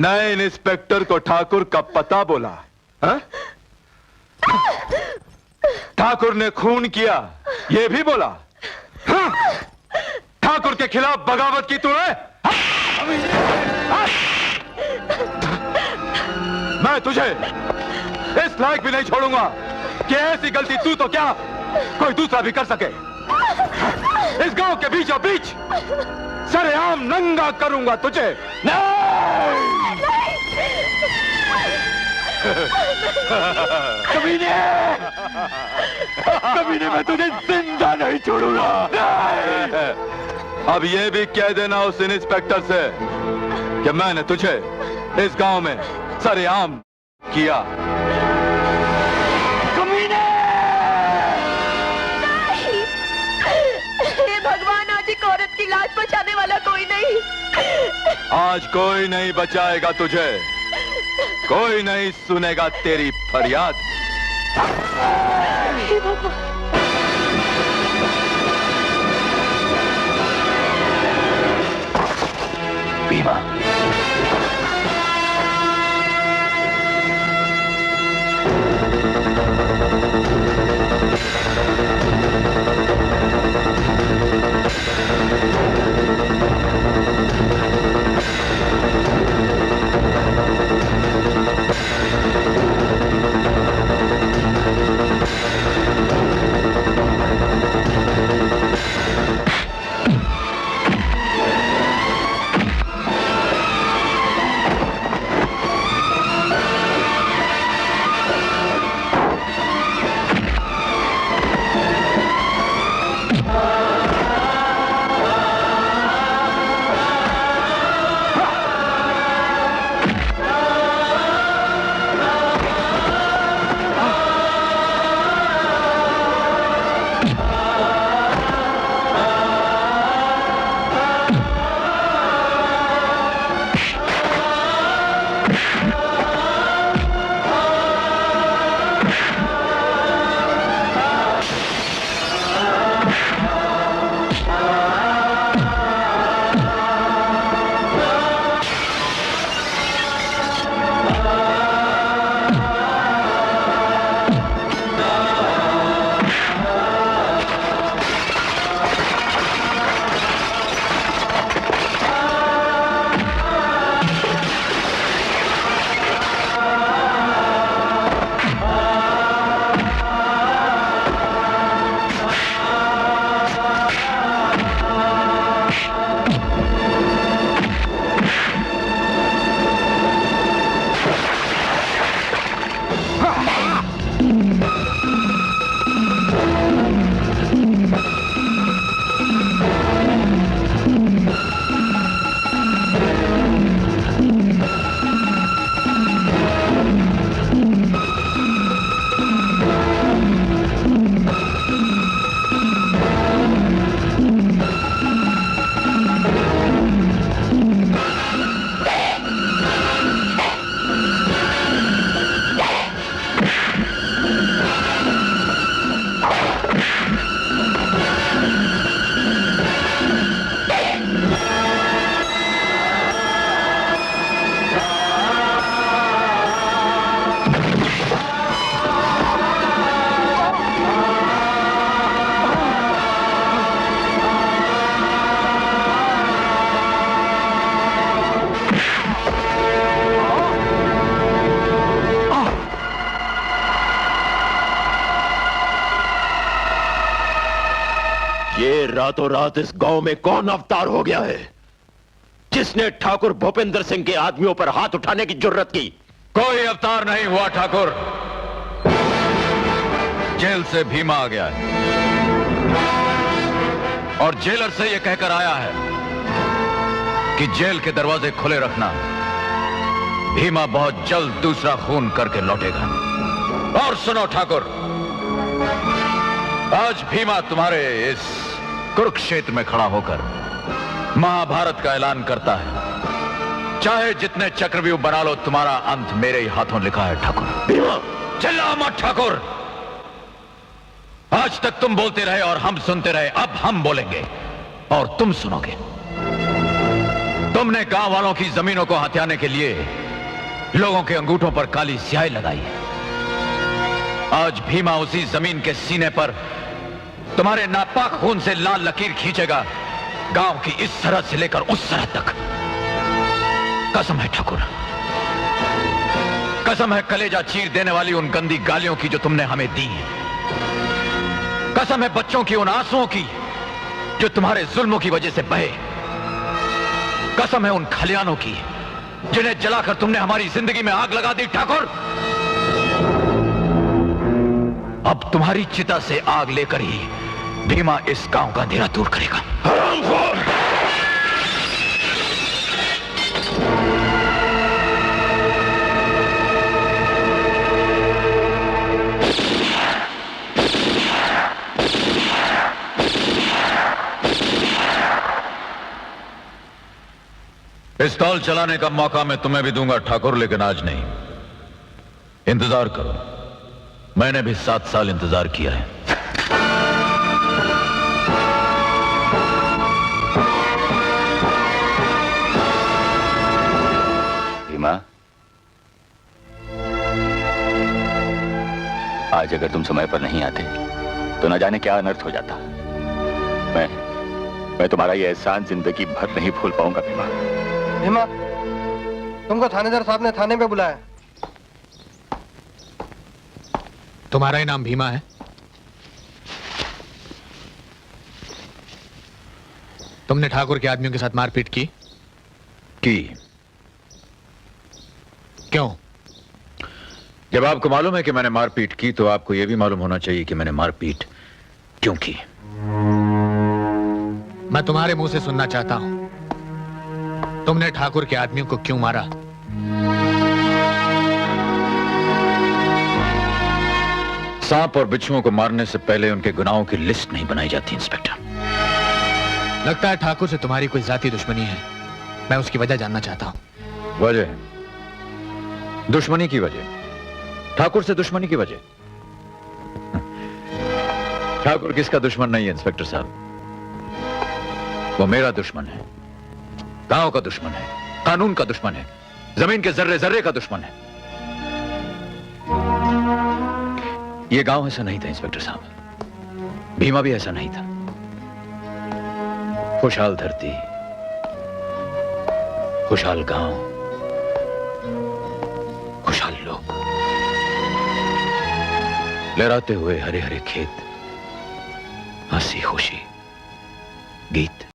नए इंस्पेक्टर को ठाकुर का पता बोला हा? ठाकुर ने खून किया ये भी बोला हा? ठाकुर के खिलाफ बगावत की तूने मैं तुझे इस लायक भी नहीं छोड़ूंगा कि ऐसी गलती तू तो क्या कोई दूसरा भी कर सके। इस गांव के बीचों बीच सरेआम नंगा करूंगा तुझे। कमीने कमीने मैं तुझे जिंदा नहीं छोड़ूंगा। अब ये भी कह देना उस इंस्पेक्टर से कि मैंने तुझे इस गांव में सरेआम किया। कमीने! नहीं! हे भगवान, आज एक औरत की लाश बचाने वाला कोई नहीं। आज कोई नहीं बचाएगा तुझे, कोई नहीं सुनेगा तेरी फरियाद। हे भगवान! भीमा, रातों रात इस गांव में कौन अवतार हो गया है जिसने ठाकुर भूपेंद्र सिंह के आदमियों पर हाथ उठाने की जुर्रत की? कोई अवतार नहीं हुआ ठाकुर, जेल से भीमा आ गया है और जेलर से यह कहकर आया है कि जेल के दरवाजे खुले रखना, भीमा बहुत जल्द दूसरा खून करके लौटेगा। और सुनो ठाकुर, आज भीमा तुम्हारे इस कुरुक्षेत्र में खड़ा होकर महाभारत का ऐलान करता है। चाहे जितने चक्रव्यूह बना लो, तुम्हारा अंत मेरे ही हाथों लिखा है ठाकुर। भीमा, चिल्ला मत ठाकुर। आज तक तुम बोलते रहे और हम सुनते रहे, अब हम बोलेंगे और तुम सुनोगे। तुमने गांव वालों की जमीनों को हथियाने के लिए लोगों के अंगूठों पर काली स्याही लगाई है। आज भीमा उसी जमीन के सीने पर तुम्हारे नापाक खून से लाल लकीर खींचेगा, गांव की इस सरहद से लेकर उस सरहद तक। कसम है ठाकुर, कसम है कलेजा चीर देने वाली उन गंदी गालियों की जो तुमने हमें दी है। कसम है बच्चों की उन आंसुओं की जो तुम्हारे जुल्मों की वजह से बहे। कसम है उन खलियानों की जिन्हें जलाकर तुमने हमारी जिंदगी में आग लगा दी। ठाकुर, अब तुम्हारी चिता से आग लेकर ही भीमा इस गांव का अंधेरा दूर करेगा। पिस्तौल चलाने का मौका मैं तुम्हें भी दूंगा ठाकुर, लेकिन आज नहीं। इंतजार करो, मैंने भी 7 साल इंतजार किया है। भीमा, आज अगर तुम समय पर नहीं आते तो न जाने क्या अनर्थ हो जाता। मैं तुम्हारा ये एहसान जिंदगी भर नहीं भूल पाऊंगा भीमा। भीमा, तुमको थानेदार साहब ने थाने पे बुलाया। तुम्हारा ही नाम भीमा है? तुमने ठाकुर के आदमियों के साथ मारपीट की? क्यों? जब आपको मालूम है कि मैंने मारपीट की तो आपको यह भी मालूम होना चाहिए कि मैंने मारपीट क्यों की। मैं तुम्हारे मुंह से सुनना चाहता हूं, तुमने ठाकुर के आदमियों को क्यों मारा? सांप और बिच्छुओं को मारने से पहले उनके गुनाहों की लिस्ट नहीं बनाई जाती इंस्पेक्टर। लगता है ठाकुर से तुम्हारी कोई जाती दुश्मनी है। मैं उसकी वजह जानना चाहता हूं। वजह? दुश्मनी की वजह? ठाकुर से दुश्मनी की वजह? ठाकुर किसका दुश्मन नहीं है इंस्पेक्टर साहब, वो मेरा दुश्मन है, गांव का दुश्मन है, कानून का दुश्मन है, जमीन के जर्रे जर्रे का दुश्मन है। ये गांव ऐसा नहीं था इंस्पेक्टर साहब, भीमा भी ऐसा नहीं था। खुशहाल धरती, खुशहाल गांव, खुशहाल लोग, लहराते हुए हरे हरे खेत, हंसी खुशी, गीत।